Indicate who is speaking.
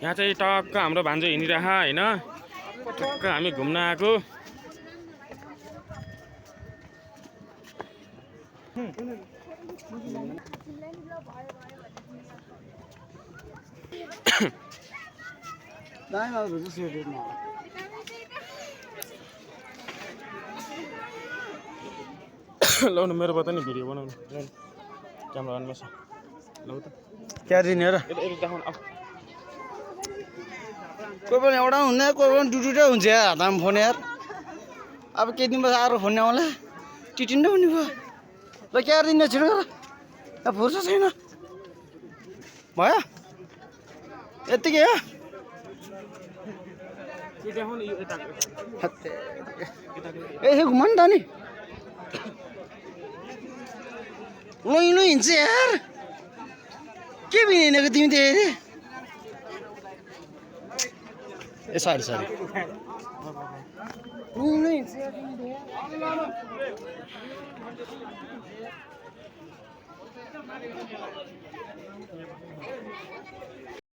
Speaker 1: यहाँ चाहिँ टक्क हाम्रो भान्जो हिँडिरह होइन टक्क हामी घुम्न आएको लौ न मेरो बता नि भिडियो बनाउनु क्यामेरा अनमा छ लौ त
Speaker 2: क्या दिने र
Speaker 1: यता देखाउनु अब
Speaker 2: कोही पनि एउटा हुन्न कोही पनि दुईवटा हुन्छ यार हातमा फोन यार अब केही दिन पछि आएर फोन आउँला टिटिन्डो हुने भयो ल क्या दिने छिटो गर फुर्सद छैन भयो यत्तिकै हो
Speaker 1: यो देखाउनु यो यता
Speaker 2: यसो घुम नि त नि लु लु हिँड्छ यार के बिनेको तिमी त हेरे ए सरी सरी लु लु हिँड्छ यार तिमी त